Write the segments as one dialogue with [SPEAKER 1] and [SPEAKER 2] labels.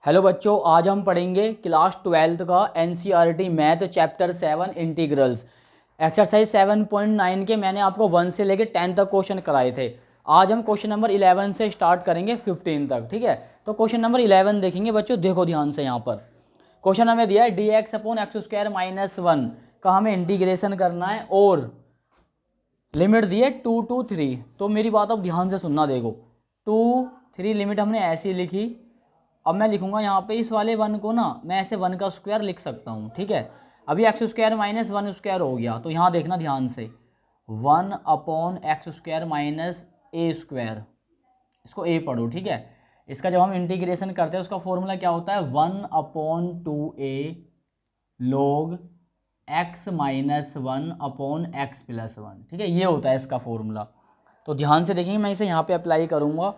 [SPEAKER 1] Hello बच्चों, आज हम पढ़ेंगे क्लास 12th का NCERT math chapter 7 integrals. Exercise 7.9 के मैंने आपको 1 से लेकर 10 तक क्वेश्चन कराए थे। आज हम क्वेश्चन नंबर 11 से स्टार्ट करेंगे 15 तक। ठीक है, तो क्वेश्चन नंबर 11 देखेंगे बच्चों। देखो ध्यान से, यहाँ पर क्वेश्चन हमें दिया है D x upon x square minus 1 का हमें इंटीग्रेशन करना है और लिमिट दी है 2 to 3। तो मेरी बात अब ध्यान से सुनना। देखो 2 3 लिमिट हमने ऐसी लिखी। अब मैं लिखूंगा यहाँ पे इस वाले 1 को ना, मैं ऐसे 1 का स्क्वायर लिख सकता हूँ। ठीक है, अभी एक्स स्क्वायर माइनस 1 स्क्वायर हो गया। तो यहाँ देखना ध्यान से, 1 अपॉन एक्स स्क्वायर माइनस ए स्क्वायर, इसको ए पढ़ो। ठीक है, इसका जब हम इंटीग्रेशन करते हैं उसका फॉर्मूला क्या होता है, 1 upon 2a log x minus 1 upon x plus 1। ठीक है, ये होता है इसका फॉर्मूला। तो ध्यान से देखेंगे, मैं इसे यहाँ पे अप्लाई करूँगा।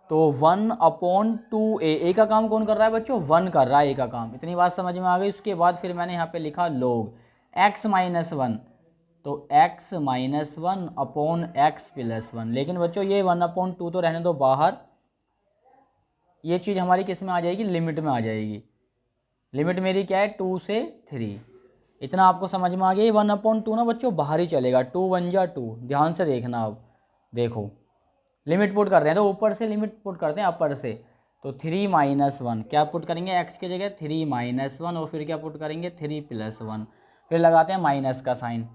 [SPEAKER 1] तो 1 अपॉन 2a का काम कौन कर रहा है बच्चों, 1 कर रहा है ए का काम। इतनी बात समझ में आ गई। उसके बाद फिर मैंने यहाँ पे लिखा log x माइनस 1, तो x minus 1 upon x plus 1। लेकिन बच्चों ये 1 अपॉन 2 तो रहने दो बाहर, ये चीज़ हमारी किस में आ जाएगी, लिमिट में आ जाएगी। लिमिट मेरी क्या है, 2 से 3। इतना आपको समझ में आ गया। ये 1 अपॉन 2 ना बच्चों बाहर ही चलेगा, 2 1 जा 2। ध्यान से देखना। अब देखो लिमिट पुट कर रहे हैं, तो ऊपर से लिमिट पुट करते हैं अपर से। तो 3 माइनस 1 क्या पुट करेंगे, एक्स की जगह 3 माइनस 1, और फिर क्या पुट करेंगे 3 प्लस 1। फिर लगाते हैं माइनस का साइन।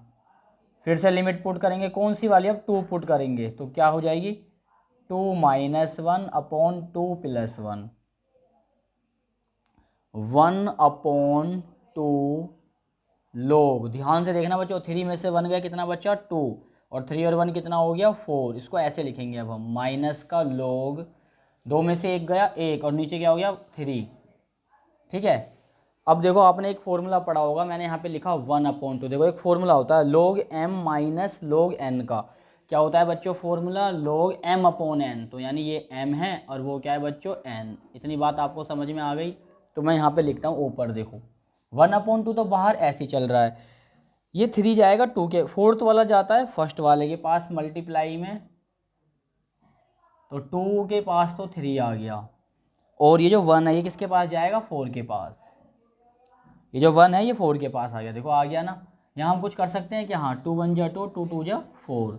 [SPEAKER 1] फिर से लिमिट पुट करेंगे, कौन सी वाली, अब 2 पुट करेंगे। तो क्या हो जाएगी, 2 माइनस 1 अपॉन 2 प्लस 1, 1 अपॉन 2 लोग। ध्यान से देखना बच्चों, 3 में से 1 गया, कितना बच्चा 2, और 3 और 1 कितना हो गया 4। इसको ऐसे लिखेंगे अब हम, माइनस का लोग, 2 में से 1 गया 1, और नीचे क्या हो गया 3। ठीक है, अब देखो आपने एक फॉर्मूला पढ़ा होगा, मैंने यहाँ पे लिखा 1 अपॉन 2। देखो एक फॉर्मूला होता है log m minus log n का। क्या होता है बच्चों formula, log m upon n। तो यानी ये m है और वो क्या है बच्चों n। इतनी बात आपको समझ में आ गई। तो मैं यहाँ पे लिखता हूँ ऊपर, देखो 1 अपॉन 2 तो बाहर ऐसे ही चल रहा है, ये 3 जाएगा 2 के, फोर्थ वाला जाता है फर्स्ट वाले के पास मल्टीप्लाई में, तो 2 के पास तो 3 आ गया, और ये जो 1 है ये किसके पास जाएगा, 4 के पास। ये जो 1 है ये 4 के पास आ गया। देखो आ गया ना। यहाँ हम कुछ कर सकते हैं कि हाँ, 2 1 जा 2, 2 2 जा 4।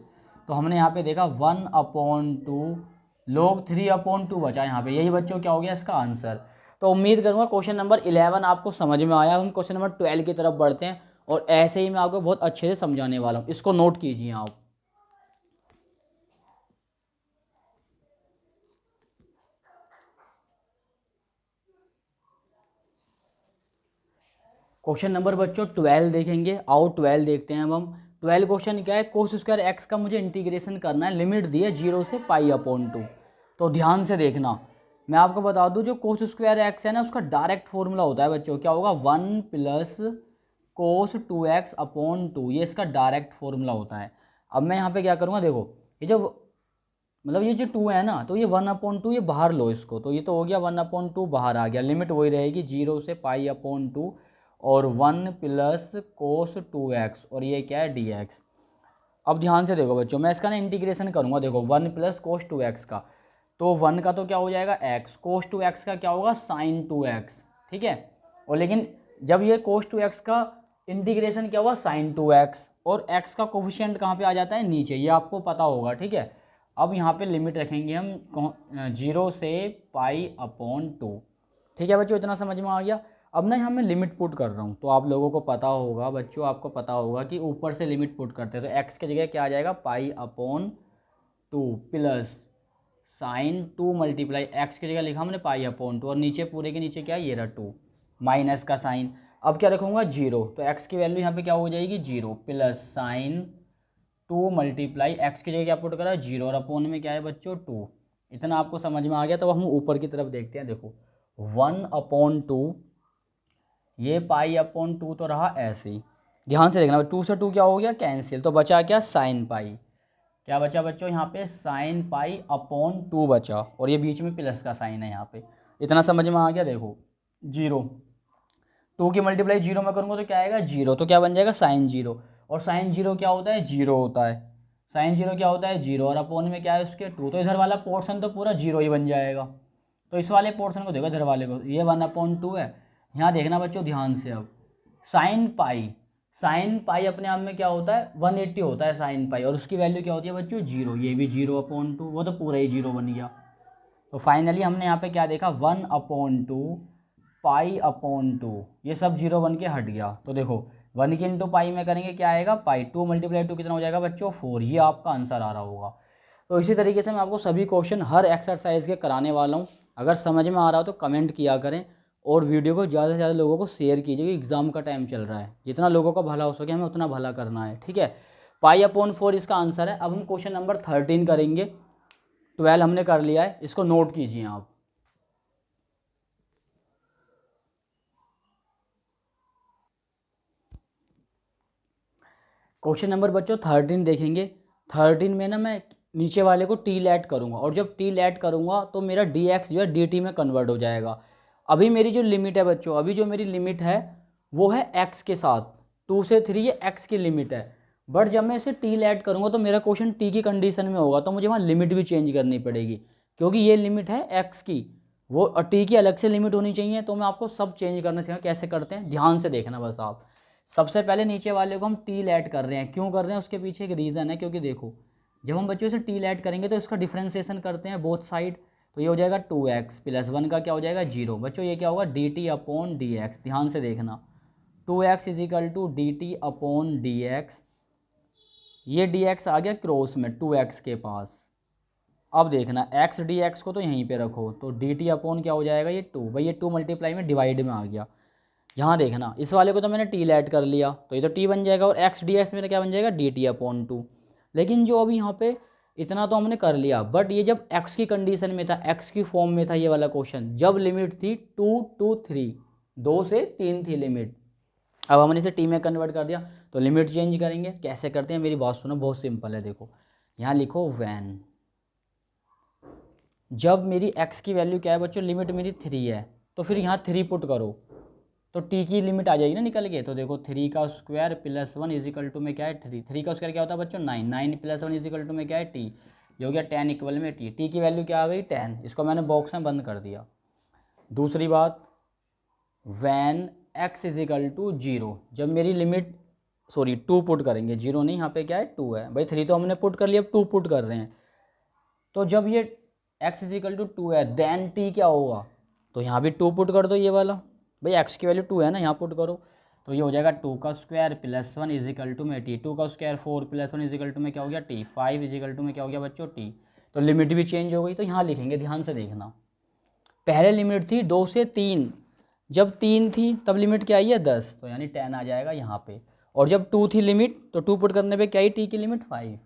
[SPEAKER 1] तो हमने यहाँ पे देखा 1 अपॉन 2 लोग 3 अपॉन 2 बचा यहाँ पे। यही बच्चों क्या हो गया इसका आंसर। तो उम्मीद करूँगा क्वेश्चन नंबर 11 आपको समझ में आया। हम क्वेश्चन नंबर 12 की तरफ बढ़ते हैं, और ऐसे ही मैं आपको बहुत अच्छे से समझाने वाला हूँ। इसको नोट कीजिए आप। क्वेश्चन नंबर बच्चों 12 देखेंगे। आओ 12 देखते हैं। अब हम 12 क्वेश्चन क्या है, कोस स्क्वायर एक्स का मुझे इंटीग्रेशन करना है। लिमिट दी है 0 से पाई अपॉन 2। तो ध्यान से देखना, मैं आपको बता दूं जो कोस स्क्वायर एक्स है ना, उसका डायरेक्ट फॉर्मूला होता है बच्चों, क्या होगा 1 प्लस कोस 2x अपॉन 2। ये इसका डायरेक्ट फॉर्मूला होता है। अब मैं यहाँ पे क्या करूँगा, देखो ये जो मतलब ये जो 2 है ना, तो ये 1 अपॉन 2 ये बाहर लो इसको, तो ये तो हो गया 1 अपॉन 2 बाहर आ गया। लिमिट वही रहेगी 0 से पाई अपॉन 2, और 1 प्लस कोस 2x, और ये क्या है dx। अब ध्यान से देखो बच्चों, मैं इसका ना इंटीग्रेशन करूँगा। देखो 1 प्लस कोस 2x का, तो 1 का तो क्या हो जाएगा x, कोस 2x का क्या होगा साइन 2x। ठीक है, और लेकिन जब ये कोस 2x का इंटीग्रेशन क्या हुआ साइन 2x, और x का कोफिशिएंट कहाँ पे आ जाता है नीचे, ये आपको पता होगा। ठीक है, अब यहाँ पे लिमिट रखेंगे हम 0 से पाई अपॉन 2। ठीक है बच्चों, इतना समझ में आ गया। अब ना यहाँ मैं लिमिट पुट कर रहा हूँ, तो आप लोगों को पता होगा बच्चों, आपको पता होगा कि ऊपर से लिमिट पुट करते हैं। तो x की जगह क्या आ जाएगा, pi upon 2 plus sign 2 multiply x की जगह लिखा हमने पाई अपॉन 2, और नीचे पूरे के नीचे क्या है ये रहा 2, माइनस का साइन। अब क्या रखूँगा 0, तो x की वैल्यू यहाँ पे क्या हो जाएगी 0 प्लस साइन 2 मल्टीप्लाई एक्स की जगह क्या पुट करा 0, और अपॉन में क्या है बच्चों 2। इतना आपको समझ में आ गया। तो हम ऊपर की तरफ देखते हैं। देखो 1 अपॉन 2, ये पाई अपॉन 2 तो रहा ऐसे ही। ध्यान से देखना, 2 से 2 क्या हो गया कैंसिल, तो बचा क्या साइन पाई। क्या बचा बच्चों यहाँ पे साइन पाई अपॉन 2 बचा, और ये बीच में प्लस का साइन है यहाँ पे। इतना समझ में आ गया। देखो 0, 2 की मल्टीप्लाई 0 में करूँगा तो क्या आएगा 0, तो क्या बन जाएगा साइन 0, और साइन 0 क्या होता है 0 होता है। साइन 0 क्या होता है 0, और अपॉन में क्या है उसके 2, तो इधर वाला पोर्शन तो पूरा 0 ही बन जाएगा। तो इस वाले पोर्शन को देखो, इधर वाले को, ये 1/2 है। यहाँ देखना बच्चों ध्यान से, अब साइन पाई अपने आप में क्या होता है, 180 होता है साइन पाई, और उसकी वैल्यू क्या होती है बच्चों 0, ये भी 0/2, वो तो पूरा ही 0 बन गया। तो फाइनली हमने यहाँ पे क्या देखा, 1/2 पाई/2, ये सब 0 बन के हट गया। तो देखो 1 की इंटू पाई में करेंगे क्या आएगा, पाई, 2 × 2 कितना हो जाएगा बच्चों 4, ये आपका आंसर आ रहा होगा। तो इसी तरीके से मैं आपको सभी क्वेश्चन हर एक्सरसाइज के कराने वाला हूँ। अगर समझ में आ रहा हो तो कमेंट किया करें, और वीडियो को ज़्यादा से ज़्यादा लोगों को शेयर कीजिए, क्योंकि एग्जाम का टाइम चल रहा है, जितना लोगों का भला हो सके हमें उतना भला करना है, ठीक है। पाई/4 इसका आंसर है। अब हम क्वेश्चन नंबर 13 करेंगे। 12 हमने कर लिया है, इसको नोट कीजिए आप। क्वेश्चन नंबर बच्चों 13 देखेंगे। 13 में ना मैं नीचे वाले को टी लेट करूँगा, और जब टी लेट करूँगा तो मेरा डी एक्स जो है डी टी में कन्वर्ट हो जाएगा। अभी मेरी जो लिमिट है बच्चों, अभी जो मेरी लिमिट है वो है एक्स के साथ, 2 से 3 ये एक्स की लिमिट है। बट जब मैं इसे टी लेट करूँगा तो मेरा क्वेश्चन टी की कंडीशन में होगा, तो मुझे वहाँ लिमिट भी चेंज करनी पड़ेगी, क्योंकि ये लिमिट है एक्स की, वो टी की अलग से लिमिट होनी चाहिए। तो मैं आपको सब चेंज करना सिखा, कैसे करते हैं ध्यान से देखना बस आप। सबसे पहले नीचे वाले को हम टी लेट कर रहे हैं, क्यों कर रहे हैं उसके पीछे एक रीज़न है, क्योंकि देखो जब हम बच्चों से टी लेट करेंगे तो इसका डिफ्रेंसिएशन करते हैं बोथ साइड, तो ये हो जाएगा 2x + 1 का क्या हो जाएगा 0। बच्चों ये क्या होगा dt/dx, ध्यान से देखना, 2x = dt/dx, ये dx आ गया क्रॉस में 2x के पास। अब देखना x dx को तो यहीं पे रखो, तो dt/ क्या हो जाएगा ये 2, भाई ये 2 मल्टीप्लाई में डिवाइड में आ गया। यहाँ देखना इस वाले को तो मैंने टी लेट कर लिया, तो ये तो टी बन जाएगा, और x dx मेरा क्या बन जाएगा dt/2। लेकिन जो अभी यहाँ पे इतना तो हमने कर लिया, बट ये जब x की कंडीशन में था, x की फॉर्म में था ये वाला क्वेश्चन, जब लिमिट थी 2 to 3, 2 से 3 थी लिमिट। अब हमने इसे टी में कन्वर्ट कर दिया, तो लिमिट चेंज करेंगे। कैसे करते हैं मेरी बात सुनो, बहुत सिंपल है। देखो यहाँ लिखो वैन, जब मेरी x की वैल्यू क्या है बच्चों, लिमिट मेरी 3 है, तो फिर यहाँ 3 पुट करो, तो टी की लिमिट आ जाएगी ना निकल के। तो देखो 3 का स्क्वायर + 1 = में क्या है 3, 3 का स्क्वायर क्या होता है बच्चों 9, 9 + 1 = में क्या है टी, ये हो गया 10 इक्वल में टी, टी की वैल्यू क्या आ गई 10, इसको मैंने बॉक्स में बंद कर दिया। दूसरी बात, वैन x = 0, जब मेरी लिमिट 2 पुट करेंगे, 0 नहीं, यहाँ पे क्या है 2 है, भाई 3 तो हमने पुट कर लिया, अब 2 पुट कर रहे हैं। तो जब ये x = 2 है, देन t क्या होगा, तो यहाँ भी 2 पुट कर दो, ये वाला भाई x की वैल्यू 2 है ना, यहाँ पुट करो, तो ये हो जाएगा 2 का स्क्वायर + 1 = में टी, 2 का स्क्वायर 4 + 1 = में क्या हो गया टी, 5 = में क्या हो गया बच्चों टी। तो लिमिट भी चेंज हो गई। तो यहाँ लिखेंगे, ध्यान से देखना, पहले लिमिट थी 2 से 3, जब 3 थी तब लिमिट क्या आई है 10, तो यानी 10 आ जाएगा यहाँ पे। और जब 2 थी लिमिट, तो 2 पुट करने पे क्या आई टी की लिमिट 5।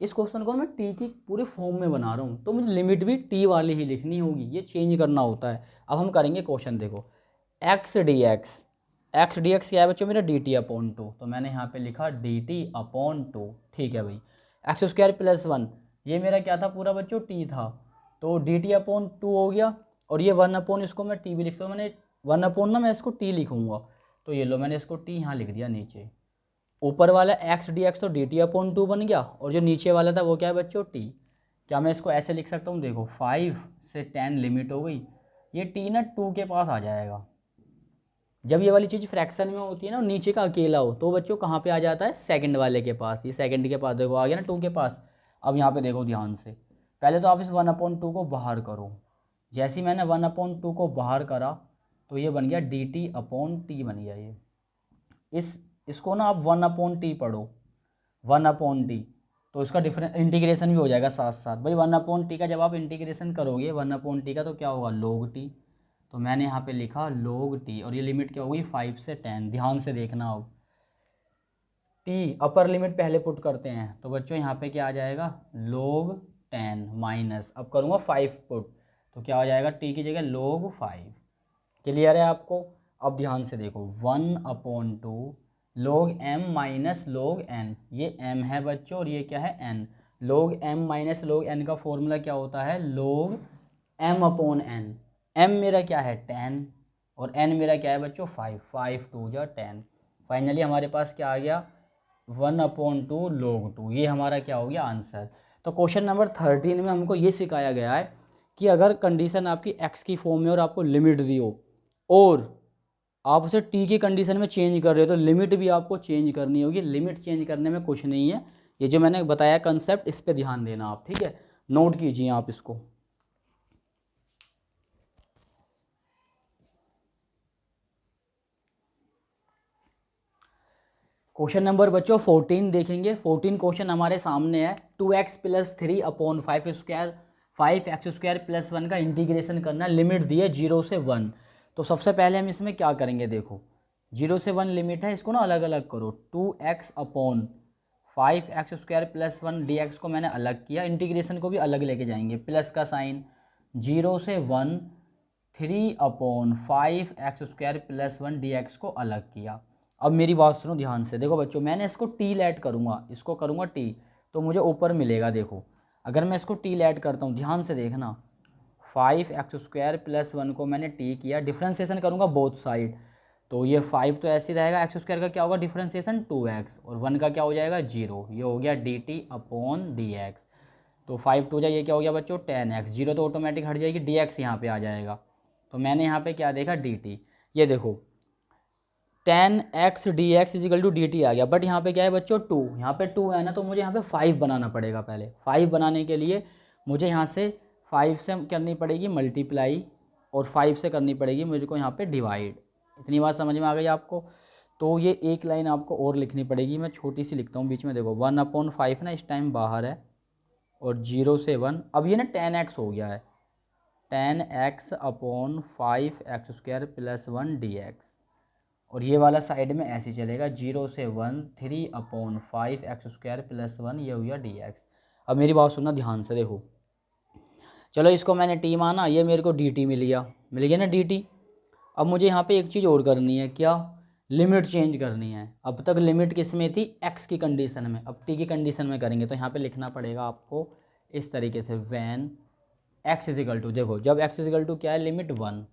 [SPEAKER 1] इस क्वेश्चन को मैं टी की पूरे फॉर्म में बना रहा हूँ, तो मुझे लिमिट भी टी वाली ही लिखनी होगी, ये चेंज करना होता है। अब हम करेंगे क्वेश्चन, देखो x dx क्या है बच्चों मेरा dt/2, तो मैंने यहाँ पे लिखा dt/2, ठीक है भाई। x² + 1, ये मेरा क्या था पूरा बच्चों t था, तो dt/2 हो गया, और ये 1/ इसको मैं t भी लिख सकता हूँ, मैंने 1/ ना मैं इसको t लिखूँगा, तो ये लो मैंने इसको t यहाँ लिख दिया नीचे। ऊपर वाला x dx तो dt/2 बन गया, और जो नीचे वाला था वो क्या है बच्चों t। क्या मैं इसको ऐसे लिख सकता हूँ, देखो 5 से 10 लिमिट हो गई, ये t ना 2 के पास आ जाएगा। जब ये वाली चीज़ फ्रैक्शन में होती है ना, नीचे का अकेला हो, तो बच्चों कहाँ पे आ जाता है सेकंड वाले के पास, ये सेकंड के पास देखो आ गया ना 2 के पास। अब यहाँ पे देखो ध्यान से, पहले तो आप इस 1/2 को बाहर करो, जैसे ही मैंने 1/2 को बाहर करा तो ये बन गया dt/t बन गया। ये इसको ना आप 1/t पढ़ो, 1/t, तो इसका डिफरेंस इंटीग्रेशन भी हो जाएगा साथ साथ। भाई 1/t का जब आप इंटीग्रेशन करोगे 1/t का, तो क्या होगा log t, तो मैंने यहाँ पे लिखा log t, और ये लिमिट क्या होगी 5 से 10, ध्यान से देखना। अब t अपर लिमिट पहले पुट करते हैं, तो बच्चों यहाँ पे क्या आ जाएगा log 10 माइनस, अब करूँगा 5 पुट, तो क्या हो जाएगा t की जगह log 5। क्लियर है आपको। अब ध्यान से देखो 1/2 log m minus log n, ये m है बच्चों और ये क्या है n, log m minus log n का फॉर्मूला क्या होता है log m/n। m मेरा क्या है 10 और n मेरा क्या है बच्चों 5, 5 2 जा 10। फाइनली हमारे पास क्या आ गया 1/2 log 2, ये हमारा क्या हो गया आंसर। तो क्वेश्चन नंबर 13 में हमको ये सिखाया गया है कि अगर कंडीशन आपकी एक्स की फॉर्म में और आपको लिमिट दी हो और आप उसे टी की कंडीशन में चेंज कर रहे हो तो लिमिट भी आपको चेंज करनी होगी। लिमिट चेंज करने में कुछ नहीं है, ये जो मैंने बताया कंसेप्ट, इस पे ध्यान देना आप, ठीक है, नोट कीजिए आप इसको। क्वेश्चन नंबर बच्चों 14 देखेंगे। 14 क्वेश्चन हमारे सामने है। 2x plus 3/5 square 5x square plus 1 का इंटीग्रेशन करना है, लिमिट दी है 0 से 1। तो सबसे पहले हम इसमें क्या करेंगे, देखो 0 से 1 लिमिट है, इसको ना अलग अलग करो। 2x/5x स्क्वायर प्लस 1 dx को मैंने अलग किया, इंटीग्रेशन को भी अलग लेके जाएंगे, प्लस का साइन 0 से 1 3/5x स्क्वायर प्लस 1 dx को अलग किया। अब मेरी बात सुनो ध्यान से, देखो बच्चों मैंने इसको टी लेट करूँगा, इसको करूँगा टी, तो मुझे ऊपर मिलेगा। देखो अगर मैं इसको टी लेट करता हूँ, ध्यान से देखना, 5x स्क्वायर प्लस 1 को मैंने टी किया, डिफ्रेंसिएशन करूँगा बोथ साइड, तो ये 5 तो ऐसे ही रहेगा, एक्स स्क्वायर का क्या होगा डिफ्रेंसिएशन 2x, और 1 का क्या हो जाएगा 0, ये हो गया dt/dx। तो 5 टू जाए, ये क्या हो गया बच्चों 10x, 0 तो ऑटोमेटिक हट जाएगी, dx यहाँ पे आ जाएगा। तो मैंने यहाँ पे क्या देखा dt, ये देखो 10x dx is equal to dt आ गया। बट यहाँ पे क्या है बच्चों 2, यहाँ पे 2 है ना, तो मुझे यहाँ पे 5 बनाना पड़ेगा। पहले 5 बनाने के लिए मुझे यहाँ से 5 से करनी पड़ेगी मल्टीप्लाई, और 5 से करनी पड़ेगी मुझे को यहाँ पे डिवाइड। इतनी बात समझ में आ गई आपको। तो ये एक लाइन आपको और लिखनी पड़ेगी, मैं छोटी सी लिखता हूँ बीच में। देखो 1/5 ना इस टाइम बाहर है, और 0 से 1, अब ये ना 10x हो गया है, 10x/5x स्क्वायर प्लस 1 dx, और ये वाला साइड में ऐसे चलेगा 0 से 1 3/5x स्क्वायर प्लस 1, ये हो गया dx। अब मेरी बात सुनना ध्यान से, देखो चलो इसको मैंने t माना, ये मेरे को dt मिल गया ना dt। अब मुझे यहाँ पे एक चीज़ और करनी है, क्या, लिमिट चेंज करनी है। अब तक लिमिट किस में थी, x की कंडीशन में, अब t की कंडीशन में करेंगे। तो यहाँ पे लिखना पड़ेगा आपको इस तरीके से, वैन x इजिकल टू, देखो जब x इजिकल टू क्या है लिमिट 1,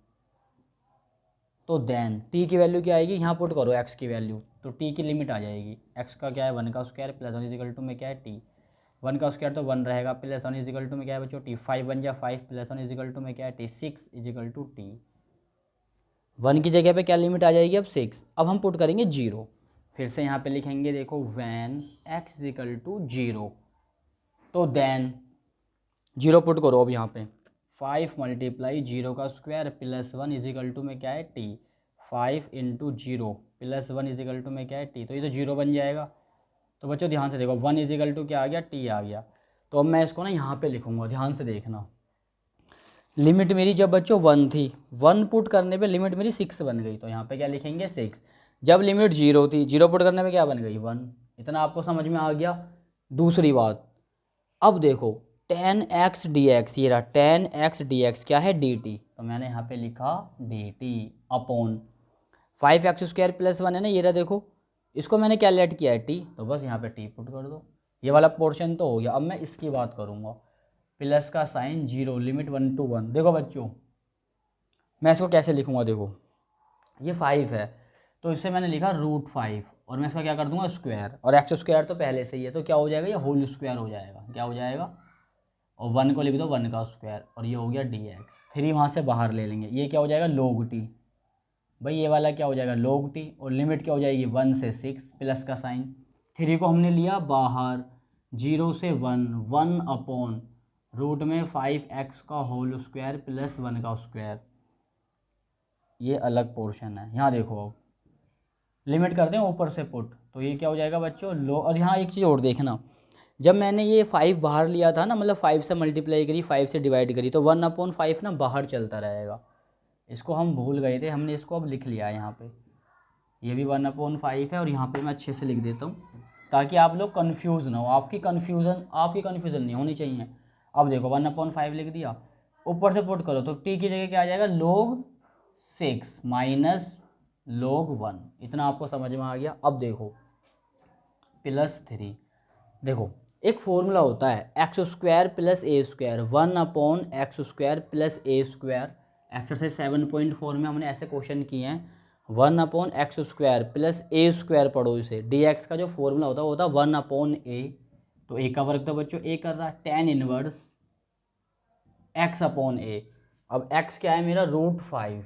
[SPEAKER 1] तो देन t की वैल्यू क्या आएगी, यहाँ पुट करो x की वैल्यू, तो t की लिमिट आ जाएगी। x का क्या है 1 का स्क्वायर प्लस 1 इजिकल टू में क्या है t, 1 का स्क्वायर तो 1 रहेगा, प्लस 1 इजिकल टू में क्या है बच्चों t, 5 1 जा 5 प्लस 1 इजिकल टू में क्या है t, 6 इजिकल टू t। 1 की जगह पे क्या लिमिट आ जाएगी अब 6, अब हम पुट करेंगे 0। फिर से यहाँ पे लिखेंगे, देखो वैन x इजिकल टू 0, तो देन 0 पुट करो अब यहाँ पे, 5 मल्टीप्लाई 0 का स्क्वायर प्लस 1 इजिकल टू में क्या है t, 5 into 0 plus 1 is equal to में क्या है t, तो ये तो 0 बन जाएगा। तो बच्चों ध्यान से देखो 1 इजिकल टू क्या आ गया t आ गया। तो अब मैं इसको ना यहाँ पे लिखूँगा, ध्यान से देखना, लिमिट मेरी जब बच्चों 1 थी, 1 पुट करने पे लिमिट मेरी 6 बन गई, तो यहाँ पे क्या लिखेंगे 6। जब लिमिट 0 थी, 0 पुट करने पे क्या बन गई 1। इतना आपको समझ में आ गया। दूसरी बात, अब देखो 10x dx, ये रहा 10x dx क्या है dt, तो मैंने यहाँ पे लिखा dt/, 5x स्क्वायर प्लस 1 है ना, ये रहा देखो, इसको मैंने क्या लेट किया है t, तो बस यहाँ पे t पुट कर दो। ये वाला पोर्शन तो हो गया। अब मैं इसकी बात करूँगा, प्लस का साइन 0, लिमिट 1 to 1। देखो बच्चों मैं इसको कैसे लिखूँगा, देखो ये 5 है, तो इसे मैंने लिखा √5, और मैं इसका क्या कर दूंगा स्क्वायर, और एक्स स्क्वायर तो पहले से ही है, तो क्या हो जाएगा ये होल स्क्वायर हो जाएगा, क्या हो जाएगा, और 1 को लिख दो 1 का स्क्वायर, और ये हो गया dx। 3 वहाँ से बाहर ले लेंगे, ये क्या हो जाएगा log t, भाई ये वाला क्या हो जाएगा log t, और लिमिट क्या हो जाएगी 1 से 6, प्लस का साइन, 3 को हमने लिया बाहर, 0 से 1, 1 रूट में 5x का होल स्क्वायर प्लस 1 का स्क्वायर, ये अलग पोर्शन है। यहाँ देखो अब लिमिट करते हैं ऊपर से पुट, तो ये क्या हो जाएगा बच्चों लो। और यहाँ एक चीज़ और देखना, जब मैंने ये 5 बाहर लिया था ना, मतलब 5 से मल्टीप्लाई करी, 5 से डिवाइड करी, तो 1/5 ना बाहर चलता रहेगा। इसको हम भूल गए थे, हमने इसको अब लिख लिया है यहाँ पे, ये भी 1/5 है, और यहाँ पे मैं अच्छे से लिख देता हूँ ताकि आप लोग कन्फ्यूज़ ना हो, आपकी कन्फ्यूज़न नहीं होनी चाहिए। अब देखो 1/5 लिख दिया, ऊपर से पुट करो, तो t की जगह क्या आ जाएगा log 6 माइनस log 1। इतना आपको समझ में आ गया। अब देखो +3, देखो एक फॉर्मूला होता है एक्स स्क्वायर प्लस ए स्क्वायर, 1/x स्क्वायर प्लस ए स्क्वायर। एक्सरसाइज 7.4 में हमने ऐसे क्वेश्चन किए हैं, 1/x स्क्वायर प्लस ए स्क्वायर पढ़ो इसे, dx का जो फॉर्मूला होता है 1/a, तो a का वर्ग तो बच्चों a कर रहा है, tan इनवर्स एक्स अपॉन ए। अब एक्स क्या है मेरा, रूट 5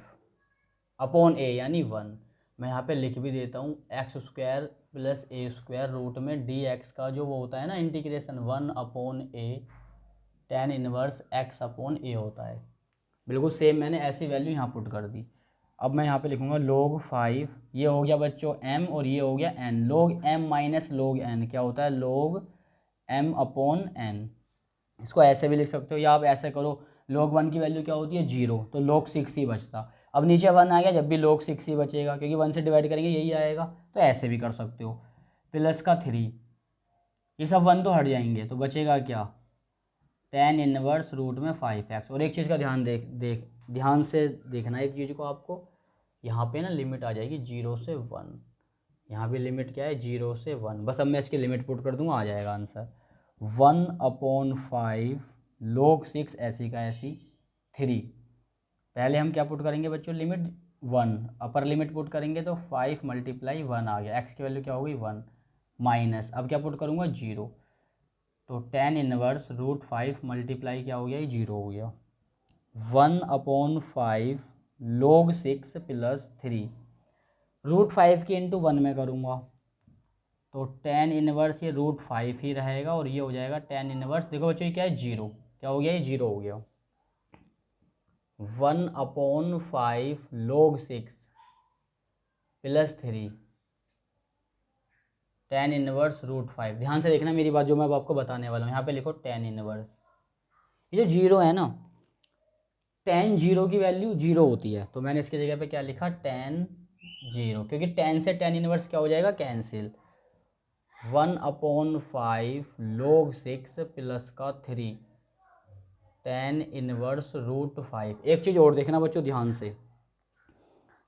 [SPEAKER 1] अपॉन ए यानी 1। मैं यहाँ पे लिख भी देता हूँ, एक्स स्क्वायर प्लस ए स्क्वायर रूट में डी एक्स का जो वो होता है ना इंटीग्रेशन 1 अपॉन ए tan इनवर्स एक्स अपॉन ए होता है। बिल्कुल सेम मैंने ऐसी वैल्यू यहाँ पुट कर दी। अब मैं यहाँ पे लिखूँगा log 5, ये हो गया बच्चों m और ये हो गया n। log m minus log n क्या होता है, log m अपॉन n। इसको ऐसे भी लिख सकते हो या आप ऐसे करो, log 1 की वैल्यू क्या होती है 0, तो log 6 ही बचता। अब नीचे 1 आ गया, जब भी log 6 ही बचेगा क्योंकि 1 से डिवाइड करेंगे यही आएगा, तो ऐसे भी कर सकते हो। प्लस का 3, ये सब 1 तो हट जाएंगे तो बचेगा क्या, tan इनवर्स रूट में 5x। और एक चीज़ का ध्यान से देखना एक चीज़ को आपको, यहाँ पे ना लिमिट आ जाएगी 0 से 1, यहाँ भी लिमिट क्या है 0 से 1। बस अब मैं इसकी लिमिट पुट कर दूँगा, आ जाएगा आंसर 1/5 log 6 ऐसी का ऐसी 3। पहले हम क्या पुट करेंगे बच्चों, लिमिट 1, अपर लिमिट पुट करेंगे तो 5 × 1 आ गया, x की वैल्यू क्या हो गई 1, माइनस अब क्या पुट करूँगा 0, तो tan इनवर्स रूट 5 मल्टीप्लाई क्या हो गया, ये 0 हो गया। 1/5 log 6 प्लस 3, रूट 5 के इंटू 1 में करूँगा तो tan इनवर्स ये रूट 5 ही रहेगा और ये हो जाएगा tan इनवर्स, देखो बच्चों ये क्या है 0, क्या हो गया ये 0 हो गया। 1/5 log 6 plus 3 tan inverse root 5। ध्यान से देखना मेरी बात जो मैं अब आपको बताने वाला हूँ, यहाँ पे लिखो tan इनवर्स, ये जो 0 है ना, tan 0 की वैल्यू 0 होती है, तो मैंने इसकी जगह पे क्या लिखा tan 0, क्योंकि tan से tan इनवर्स क्या हो जाएगा कैंसिल। 1/5 log 6 प्लस का 3 tan इनवर्स रूट 5। एक चीज़ और देखना बच्चों ध्यान से,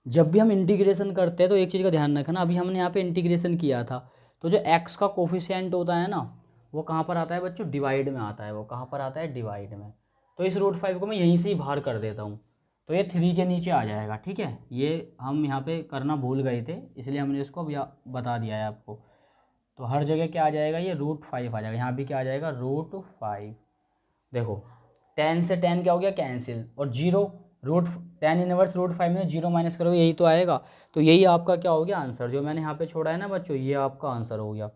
[SPEAKER 1] जब भी हम इंटीग्रेशन करते हैं तो एक चीज़ का ध्यान रखना, अभी हमने यहाँ पे इंटीग्रेशन किया था तो जो x का कोफिशिएंट होता है ना वो कहाँ पर आता है बच्चों, डिवाइड में आता है। वो कहाँ पर आता है, डिवाइड में। तो इस रूट 5 को मैं यहीं से ही बाहर कर देता हूँ तो ये 3 के नीचे आ जाएगा, ठीक है। ये हम यहाँ पे करना भूल गए थे इसलिए हमने इसको अभी बता दिया है आपको। तो हर जगह क्या आ जाएगा, ये रूट 5 आ जाएगा, यहाँ भी क्या आ जाएगा रूट 5। देखो tan से tan क्या हो गया कैंसिल, और 0 रूट tan इनवर्स रूट 5 में 0 माइनस करोगे यही तो आएगा। तो यही आपका क्या हो गया आंसर, जो मैंने यहाँ पे छोड़ा है ना बच्चों, ये आपका आंसर हो गया।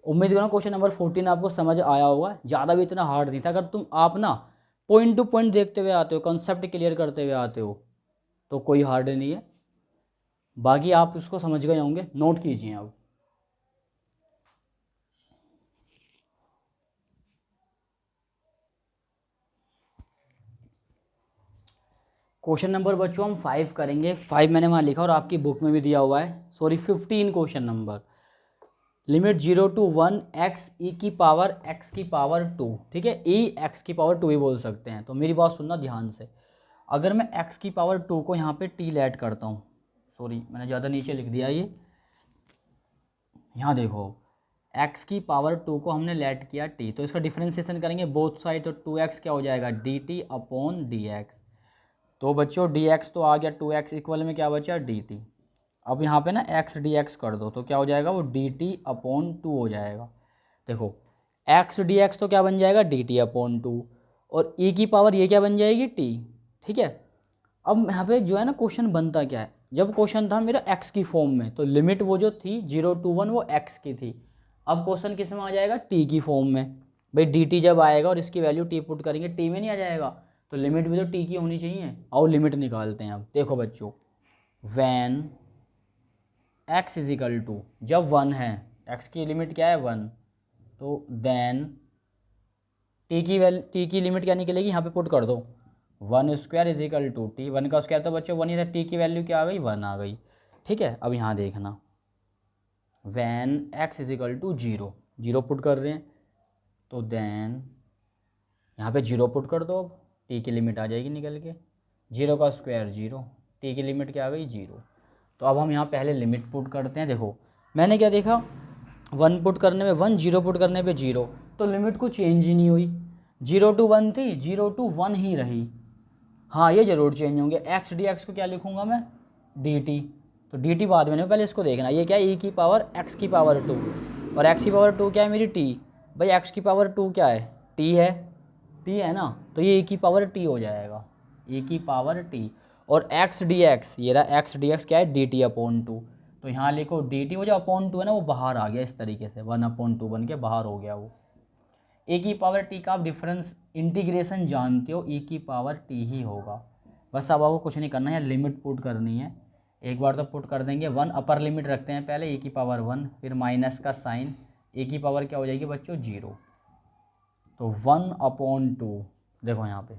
[SPEAKER 1] उम्मीद करूँ क्वेश्चन नंबर 14 आपको समझ आया होगा, ज़्यादा भी इतना हार्ड नहीं था। अगर आप ना पॉइंट टू पॉइंट देखते हुए आते हो, कॉन्सेप्ट क्लियर करते हुए आते हो तो कोई हार्ड नहीं है। बाकी आप इसको समझ गए होंगे, नोट कीजिए अब। क्वेश्चन नंबर बच्चों हम 5 करेंगे। 5 मैंने वहाँ लिखा और आपकी बुक में भी दिया हुआ है, sorry 15 question number. Limit 0 to 1 x e की पावर x की पावर 2, ठीक है, e x की पावर 2 ही बोल सकते हैं। तो मेरी बात सुनना ध्यान से, अगर मैं x की पावर 2 को यहाँ पे t लेट करता हूँ, सॉरी मैंने ज़्यादा नीचे लिख दिया, ये यहाँ देखो x की पावर 2 को हमने लेट किया t, तो इसका डिफ्रेंसिएशन करेंगे बोथ साइड, तो 2x क्या हो जाएगा dt अपॉन dx। तो बच्चों dx तो आ गया, 2x इक्वल में क्या बचा dt। अब यहाँ पे ना x dx कर दो तो क्या हो जाएगा, वो dt अपॉन 2 हो जाएगा। देखो x dx तो क्या बन जाएगा dt अपॉन 2, और e की पावर ये क्या बन जाएगी t, ठीक है। अब यहाँ पे जो है ना क्वेश्चन बनता क्या है, जब क्वेश्चन था मेरा x की फॉर्म में तो लिमिट वो जो थी 0 to 1 वो x की थी। अब क्वेश्चन किस में आ जाएगा, t की फॉर्म में। भाई dt जब आएगा और इसकी वैल्यू t पुट करेंगे t में नहीं आ जाएगा, तो लिमिट भी तो t की होनी चाहिए। और लिमिट निकालते हैं अब। देखो बच्चों when x is equal to, जब 1 है, x की लिमिट क्या है 1, तो देन t की लिमिट क्या निकलेगी, यहाँ पे पुट कर दो 1 square is equal to T. 1 का स्क्वायर तो बच्चों 1 ही था, t की वैल्यू क्या आ गई 1 आ गई, ठीक है। अब यहाँ देखना when x is equal to 0, 0 put कर रहे हैं तो देन यहाँ पे 0 पुट कर दो। अब t की लिमिट आ जाएगी निकल के, 0 का स्क्वायर 0, t की लिमिट क्या आ गई 0। तो अब हम यहाँ पहले लिमिट पुट करते हैं। देखो मैंने क्या देखा, 1 पुट करने में 1, 0 पुट करने पे 0, तो लिमिट को चेंज ही नहीं हुई। 0 to 1 थी, 0 to 1 ही रही। हाँ ये ज़रूर चेंज होंगे। x dx को क्या लिखूँगा मैं dt, तो dt बाद में, पहले इसको देखना, ये क्या है e की पावर x की पावर 2, और x की पावर 2 क्या है मेरी t। भाई x की पावर 2 क्या है t है, टी है ना, तो ये e की पावर टी हो जाएगा, e की पावर टी। और x dx, ये रहा x dx क्या है, dt अपॉन टू। तो यहाँ लिखो dt, वो जो अपॉन टू है ना वो बाहर आ गया इस तरीके से, 1/2 बन के बाहर हो गया वो। e की पावर t का आप डिफरेंस इंटीग्रेशन जानते हो, e की पावर t ही होगा। बस अब आपको कुछ नहीं करना है, लिमिट पुट करनी है। एक बार तो पुट कर देंगे, 1 अपर लिमिट रखते हैं पहले, e की पावर 1, फिर माइनस का साइन, e की पावर क्या हो जाएगी बच्चों, 0। तो 1/2, देखो यहाँ पे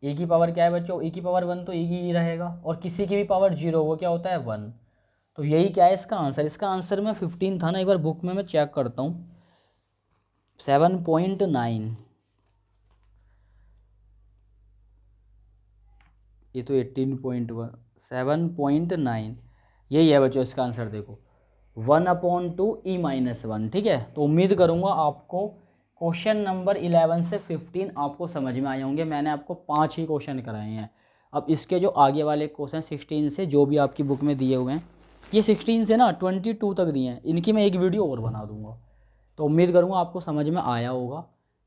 [SPEAKER 1] e की पावर क्या है बच्चों, e की पावर 1 तो e ही रहेगा, और किसी की भी पावर 0 वो क्या होता है 1। तो यही क्या है इसका आंसर। इसका आंसर में 15 था ना, एक बार बुक में मैं चेक करता हूँ, 7.9, ये तो 18.1, 7.9, यही है बच्चों इसका आंसर। देखो 1/2 e-1, ठीक है। तो उम्मीद करूँगा आपको क्वेश्चन नंबर 11 से 15 आपको समझ में आए होंगे। मैंने आपको 5 ही क्वेश्चन कराए हैं। अब इसके जो आगे वाले क्वेश्चन 16 से जो भी आपकी बुक में दिए हुए हैं, ये 16 से ना 22 तक दिए हैं, इनकी मैं एक वीडियो और बना दूंगा। तो उम्मीद करूँगा आपको समझ में आया होगा।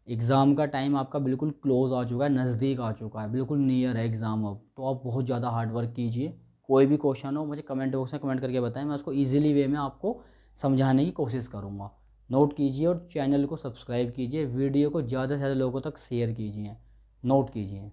[SPEAKER 1] एग्ज़ाम का टाइम आपका बिल्कुल क्लोज़ आ चुका है, नज़दीक आ चुका है, बिल्कुल नियर है एग्ज़ाम अब। तो आप बहुत ज़्यादा हार्ड वर्क कीजिए। कोई भी क्वेश्चन हो मुझे कमेंट बॉक्स में कमेंट करके बताएं, मैं उसको ईजिली वे में आपको समझाने की कोशिश करूँगा। नोट कीजिए और चैनल को सब्सक्राइब कीजिए, वीडियो को ज़्यादा से ज़्यादा लोगों तक शेयर कीजिए, नोट कीजिए।